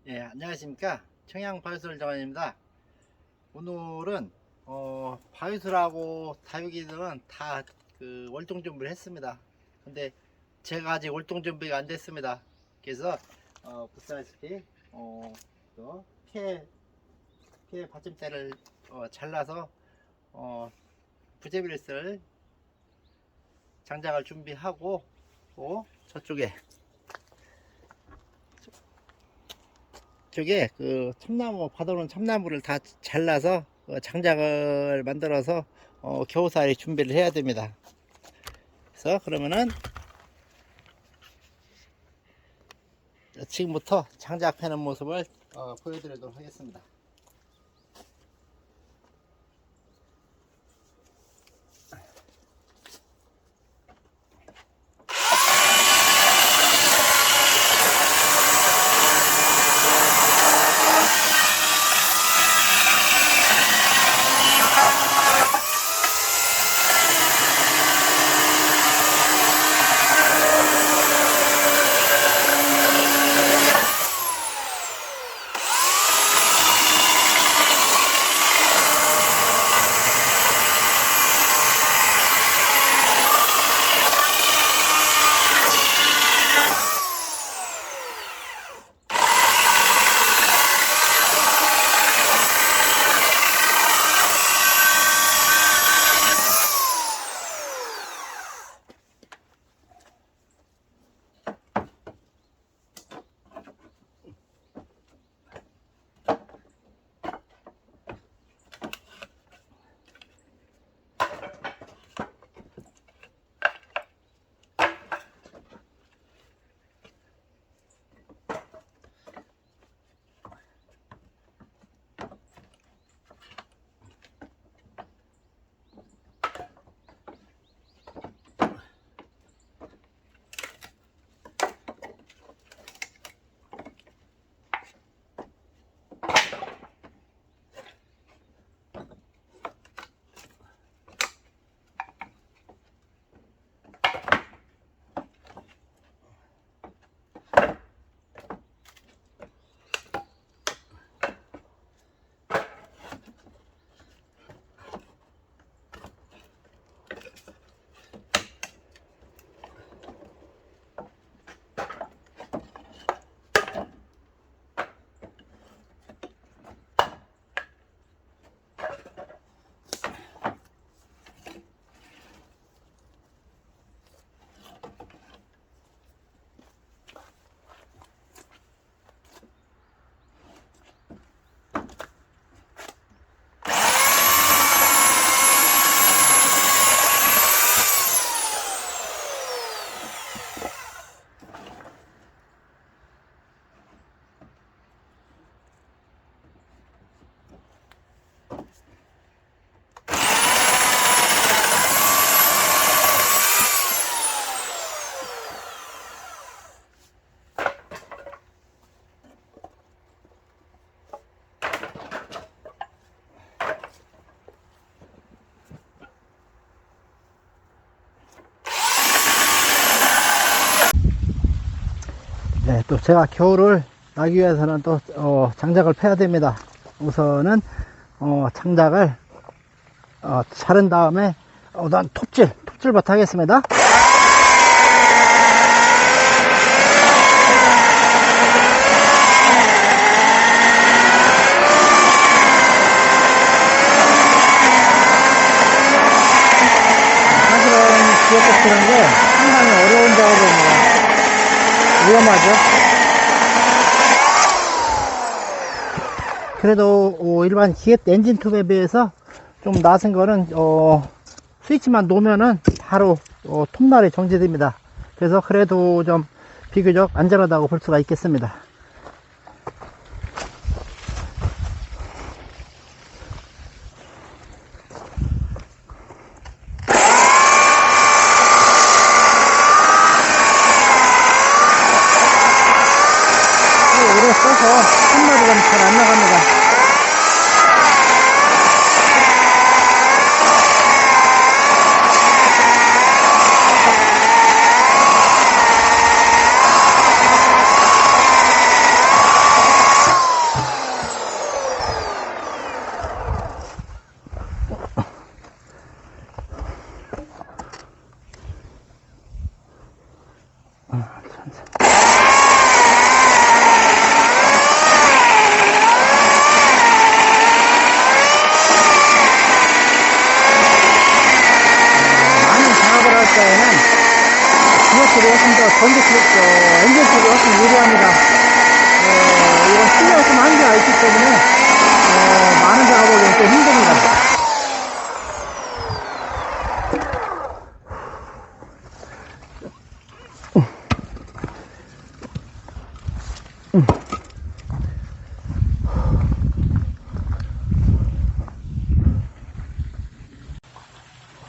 예, 안녕하십니까. 청양바위술 정원입니다. 오늘은 바위술하고 다육이들은 다 월동 준비를 했습니다. 근데 제가 아직 월동 준비가 안 됐습니다. 그래서 보시다시피 피해 받침대를 잘라서 부재비를 쓸 장작을 준비하고, 저쪽에 참나무, 받아놓은 참나무를 다 잘라서 장작을 만들어서 겨우살이 준비를 해야 됩니다. 그래서 그러면은 지금부터 장작 패는 모습을 보여드리도록 하겠습니다. 네, 또 제가 겨울을 나기 위해서는 또 장작을 패야 됩니다. 우선은 장작을 자른 다음에 난 톱질부터 하겠습니다. 사실은 지역곡질한 게 상당히 어려운 작업입니다. 위험하죠. 그래도 일반 기계 엔진 톱에 비해서 좀 낮은 거는 스위치만 놓으면은 바로 톱날이 정지됩니다. 그래서 그래도 좀 비교적 안전하다고 볼 수가 있겠습니다. 오래 써서 톱날이 잘 안 나갑니다. 엔진 쪽이 훨씬 유리합니다. 이건 실내가 좀 한계가 있기 때문에, 많은 작업을 좀 힘듭니다.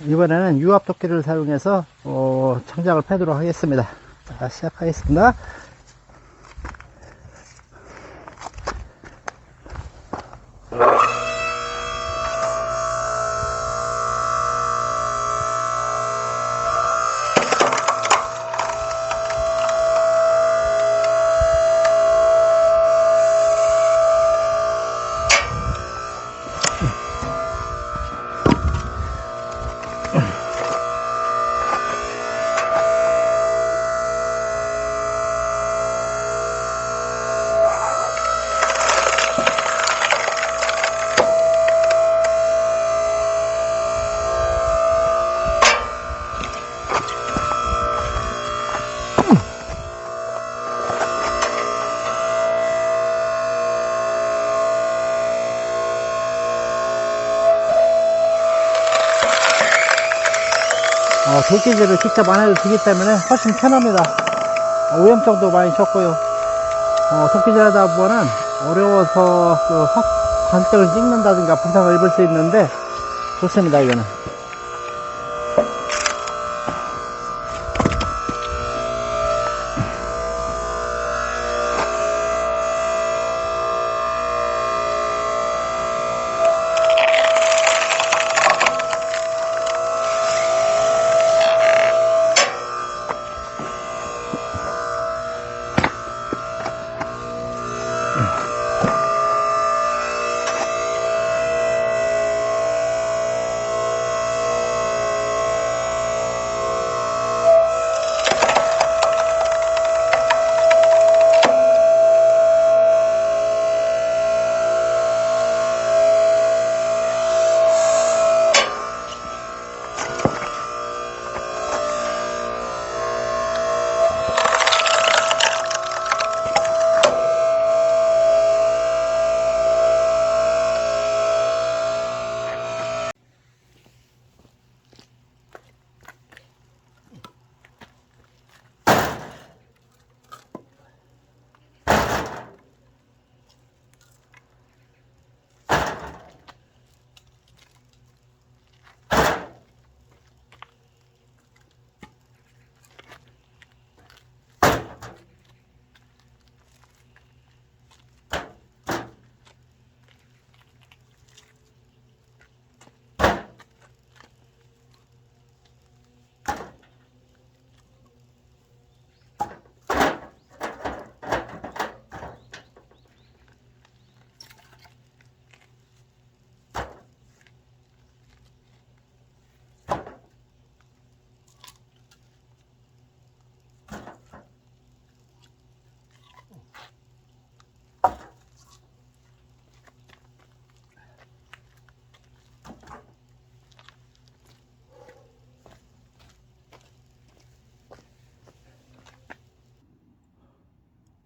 이번에는 유압도끼를 사용해서 창작을 패도록 하겠습니다. 자, 시작하겠습니다. 도끼질을 직접 안 해도 되기 때문에 훨씬 편합니다. 오염성도 많이 적고요. 도끼질 하다 보면 어려워서 관절을 찍는다든가 부상을 입을 수 있는데 좋습니다, 이거는.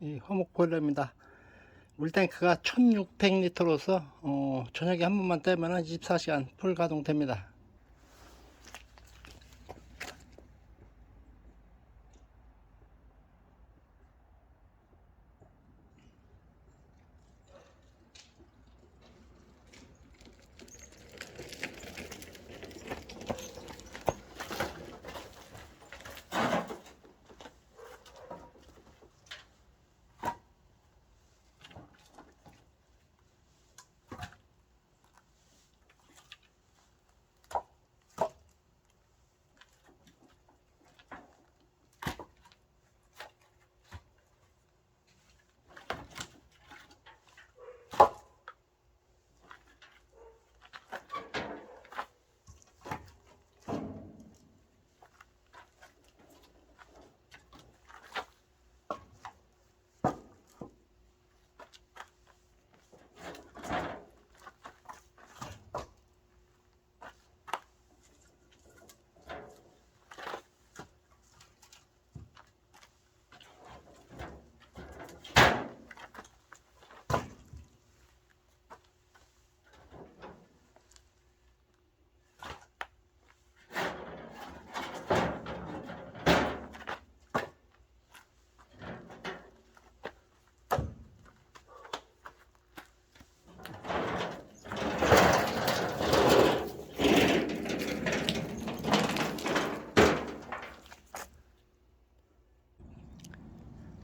이 화목 보일러입니다. 물탱크가 1600리터로서 저녁에 한 번만 떼면 24시간 풀 가동됩니다.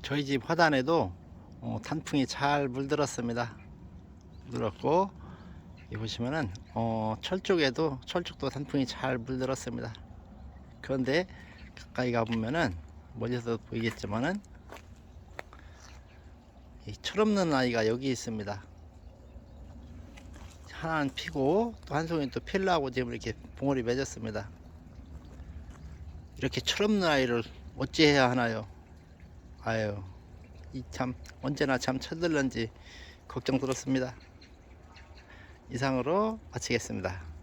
저희 집 화단에도 단풍이 잘 물들었습니다. 물들었고, 여기 보시면은 철쭉도 단풍이 잘 물들었습니다. 그런데 가까이 가보면은 멀리서 보이겠지만은 이 철없는 아이가 여기 있습니다. 하나는 피고 또 한 송이 또 필라고 지금 이렇게 봉오리 맺었습니다. 이렇게 철없는 아이를 어찌해야 하나요? 아유, 이 참 언제나 참 철들는지 걱정스럽습니다. 이상으로 마치겠습니다.